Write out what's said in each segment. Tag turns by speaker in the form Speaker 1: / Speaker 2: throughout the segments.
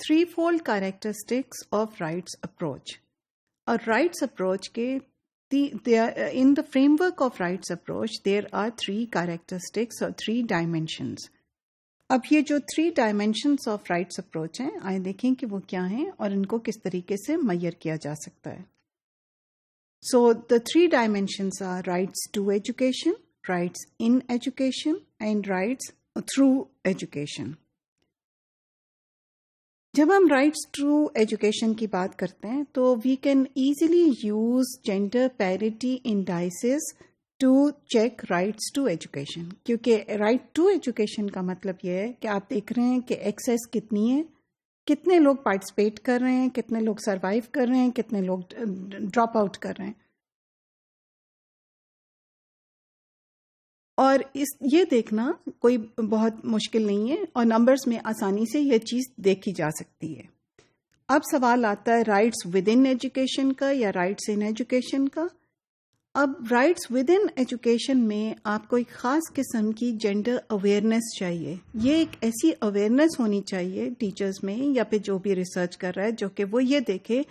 Speaker 1: threefold characteristics of rights approach. A rights approach ke in the framework of rights approach there are three characteristics or three dimensions. اب یہ جو 3 dimensions of rights approach ہیں آئے دیکھیں کہ وہ کیا ہیں اور ان کو کس طریقے سے میئر کیا جا سکتا ہے. So the 3 dimensions are rights to education, rights in education and rights through education. جب ہم رائٹس ٹرو ایجوکیشن کی بات کرتے ہیں تو we can easily use gender parity indices to check rights to education, کیونکہ رائٹ ٹو ایجوکیشن کا مطلب یہ ہے کہ آپ دیکھ رہے ہیں کہ ایکسیس کتنی ہے، کتنے لوگ پارٹیسپیٹ کر رہے ہیں، کتنے لوگ سروائیو کر رہے ہیں، کتنے لوگ ڈراپ آؤٹ کر رہے ہیں. اور یہ دیکھنا کوئی بہت مشکل نہیں ہے اور نمبرز میں آسانی سے یہ چیز دیکھی جا سکتی ہے. اب سوال آتا ہے رائٹس ود ان ایجوکیشن کا یا رائٹس ان ایجوکیشن کا. اب رائٹس ود ان ایجوکیشن میں آپ کو ایک خاص قسم کی جینڈر اویئرنیس چاہیے. یہ ایک ایسی اویئرنیس ہونی چاہیے ٹیچرز میں یا پھر جو بھی ریسرچ کر رہا ہے جو کہ وہ یہ دیکھے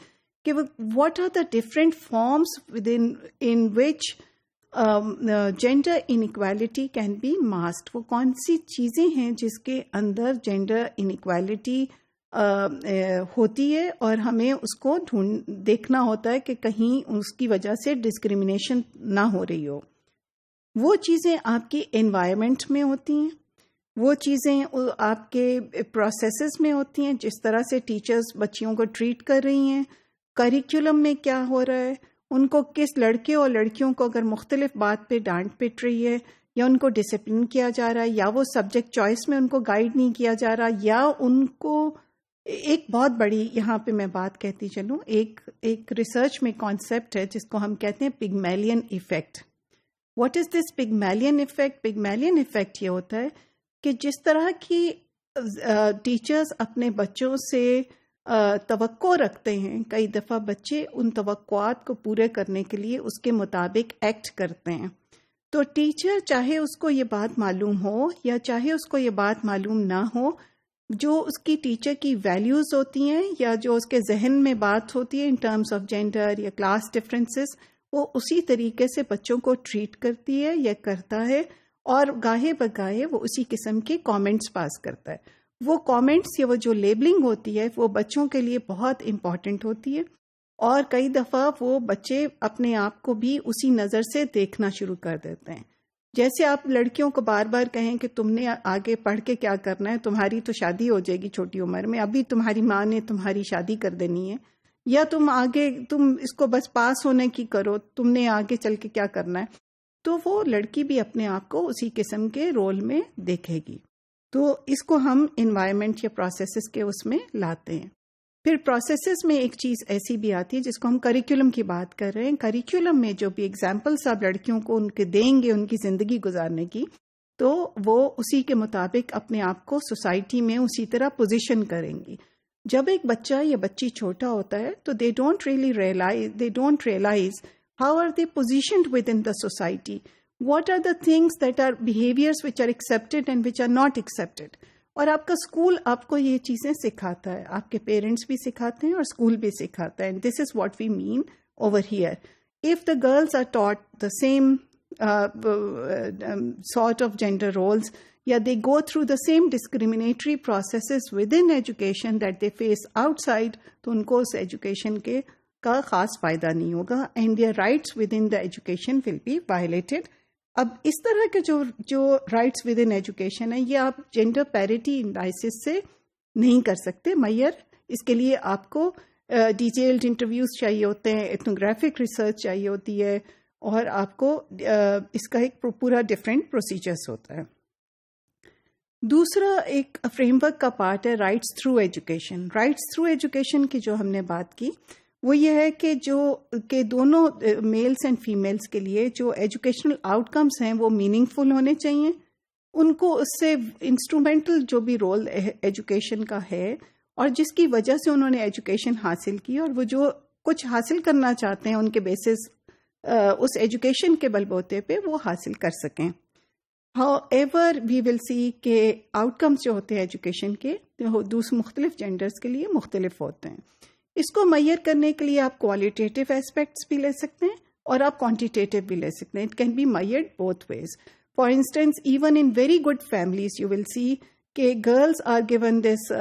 Speaker 1: کہ what are the different forms with in which gender inequality can be masked. وہ کون سی چیزیں ہیں جس کے اندر جینڈر انیکویلٹی ہوتی ہے اور ہمیں اس کو دیکھنا ہوتا ہے کہ کہیں اس کی وجہ سے ڈسکریمنیشن نہ ہو رہی ہو. وہ چیزیں آپ کی انوائرمنٹ میں ہوتی ہیں، وہ چیزیں آپ کے پروسیسز میں ہوتی ہیں، جس طرح سے ٹیچرز بچیوں کو ٹریٹ کر رہی ہیں، کریکولم میں کیا ہو رہا ہے، ان کو کس لڑکے اور لڑکیوں کو اگر مختلف بات پہ ڈانٹ پٹ رہی ہے یا ان کو ڈسپلن کیا جا رہا ہے یا وہ سبجیکٹ چوائس میں ان کو گائیڈ نہیں کیا جا رہا یا ان کو ایک بہت بڑی یہاں پہ میں بات کہتی چلوں، ایک ریسرچ میں کانسیپٹ ہے جس کو ہم کہتے ہیں Pygmalion effect. What is this Pygmalion effect? Pygmalion effect یہ ہوتا ہے کہ جس طرح کی ٹیچرز اپنے بچوں سے توقع رکھتے ہیں، کئی دفعہ بچے ان توقعات کو پورے کرنے کے لیے اس کے مطابق ایکٹ کرتے ہیں. تو ٹیچر چاہے اس کو یہ بات معلوم ہو یا چاہے اس کو یہ بات معلوم نہ ہو، جو اس کی ٹیچر کی ویلیوز ہوتی ہیں یا جو اس کے ذہن میں بات ہوتی ہے ان ٹرمز آف جینڈر یا کلاس ڈفرینسز، وہ اسی طریقے سے بچوں کو ٹریٹ کرتی ہے یا کرتا ہے اور گاہے بگاہے وہ اسی قسم کے کامنٹس پاس کرتا ہے. وہ کامنٹس یا وہ جو لیبلنگ ہوتی ہے وہ بچوں کے لیے بہت امپورٹنٹ ہوتی ہے اور کئی دفعہ وہ بچے اپنے آپ کو بھی اسی نظر سے دیکھنا شروع کر دیتے ہیں. جیسے آپ لڑکیوں کو بار بار کہیں کہ تم نے آگے پڑھ کے کیا کرنا ہے، تمہاری تو شادی ہو جائے گی چھوٹی عمر میں، ابھی تمہاری ماں نے تمہاری شادی کر دینی ہے، یا تم اس کو بس پاس ہونے کی کرو، تم نے آگے چل کے کیا کرنا ہے. تو وہ لڑکی بھی اپنے آپ کو اسی قسم کے رول میں دیکھے گی. تو اس کو ہم انوائرمنٹ یا پروسیسز کے اس میں لاتے ہیں. پھر پروسیسز میں ایک چیز ایسی بھی آتی ہے جس کو ہم کریکولم کی بات کر رہے ہیں. کریکولم میں جو بھی ایگزامپلس آپ لڑکیوں کو ان کے دیں گے ان کی زندگی گزارنے کی، تو وہ اسی کے مطابق اپنے آپ کو سوسائٹی میں اسی طرح پوزیشن کریں گی. جب ایک بچہ یا بچی چھوٹا ہوتا ہے تو they don't realize how are they positioned within the society. What are the things that are behaviors which are accepted and which are not accepted. اور آپ کا اسکول آپ کو یہ چیزیں سکھاتا ہے، آپ کے پیرنٹس بھی سکھاتے ہیں اور اسکول بھی سکھاتا ہے. This is what we mean over here. If the girls are taught the same sort of gender roles, یا they go through the same discriminatory processes within education that they face outside, تو ان کو اس education کا خاص فائدہ نہیں ہوگا and their rights within the education will be violated. اب اس طرح کے جو رائٹس ود ان ایجوکیشن ہے یہ آپ جینڈر پیرٹی انڈائسز سے نہیں کر سکتے میئر. اس کے لیے آپ کو ڈیٹیلڈ انٹرویوز چاہیے ہوتے ہیں، ایتھنوگرافک ریسرچ چاہیے ہوتی ہے اور آپ کو اس کا ایک پورا ڈفرینٹ پروسیجرس ہوتا ہے. دوسرا ایک فریم ورک کا پارٹ ہے rights through education. Rights through education کی جو ہم نے بات کی وہ یہ ہے کہ دونوں میلز اینڈ فیمیلز کے لیے جو ایجوکیشنل آؤٹ کمس ہیں وہ میننگ فل ہونے چاہیے. ان کو اس سے انسٹرومینٹل جو بھی رول ایجوکیشن کا ہے اور جس کی وجہ سے انہوں نے ایجوکیشن حاصل کی اور وہ جو کچھ حاصل کرنا چاہتے ہیں ان کے بیسس اس ایجوکیشن کے بل بوتے پہ وہ حاصل کر سکیں. However, we will see کہ آؤٹ کمس جو ہوتے ہیں ایجوکیشن کے دوسرے مختلف جینڈرز کے لیے مختلف ہوتے ہیں. اس کو میئر کرنے کے لیے آپ کوالٹیٹیو ایسپیکٹس بھی لے سکتے ہیں اور آپ کوانٹیٹیو بھی لے سکتے ہیں. It can be measured both ways. For instance even in very good families you will see کہ girls are given this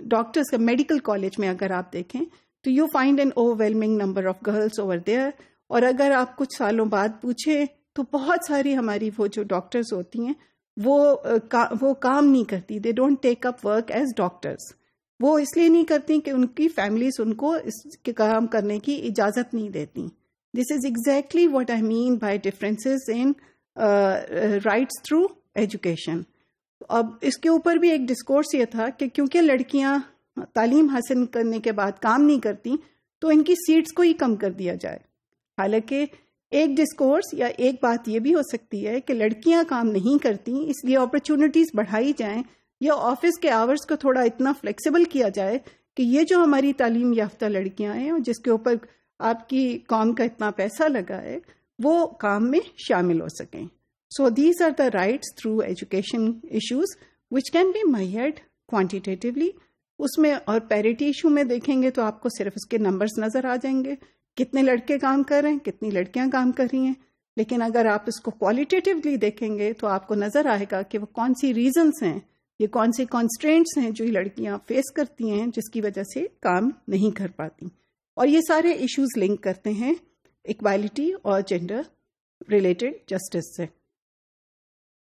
Speaker 1: doctors کا میڈیکل کالج میں اگر آپ دیکھیں تو you find an overwhelming number of girls over there. اور اگر آپ کچھ سالوں بعد پوچھیں تو بہت ساری ہماری وہ جو ڈاکٹرز ہوتی ہیں وہ کام نہیں کرتی. They don't take up work as doctors. وہ اس لیے نہیں کرتی کہ ان کی فیملیز ان کو اس کے کام کرنے کی اجازت نہیں دیتی. This is exactly what I mean by differences in rights through education. اب اس کے اوپر بھی ایک ڈسکورس یہ تھا کہ کیونکہ لڑکیاں تعلیم حاصل کرنے کے بعد کام نہیں کرتی تو ان کی سیٹس کو ہی کم کر دیا جائے. حالانکہ ایک ڈسکورس یا ایک بات یہ بھی ہو سکتی ہے کہ لڑکیاں کام نہیں کرتی اس لیے اپرچونٹیز بڑھائی جائیں یا آفس کے آورز کو تھوڑا اتنا فلیکسیبل کیا جائے کہ یہ جو ہماری تعلیم یافتہ لڑکیاں ہیں اور جس کے اوپر آپ کی قوم کا اتنا پیسہ لگا ہے وہ کام میں شامل ہو سکیں. So these are the rights through education issues which can be measured quantitatively. اس میں اور پیریٹی ایشو میں دیکھیں گے تو آپ کو صرف اس کے نمبرز نظر آ جائیں گے, کتنے لڑکے کام کر رہے ہیں, کتنی لڑکیاں کام کر رہی ہیں. لیکن اگر آپ اس کو کوالٹیٹیولی دیکھیں گے تو آپ کو نظر آئے گا کہ وہ کون سی ریزنز ہیں, یہ کون سی کانسٹرینٹس ہیں جو یہ لڑکیاں فیس کرتی ہیں جس کی وجہ سے کام نہیں کر پاتی. اور یہ سارے ایشوز لنک کرتے ہیں ایکوالٹی اور جینڈر ریلیٹڈ جسٹس سے.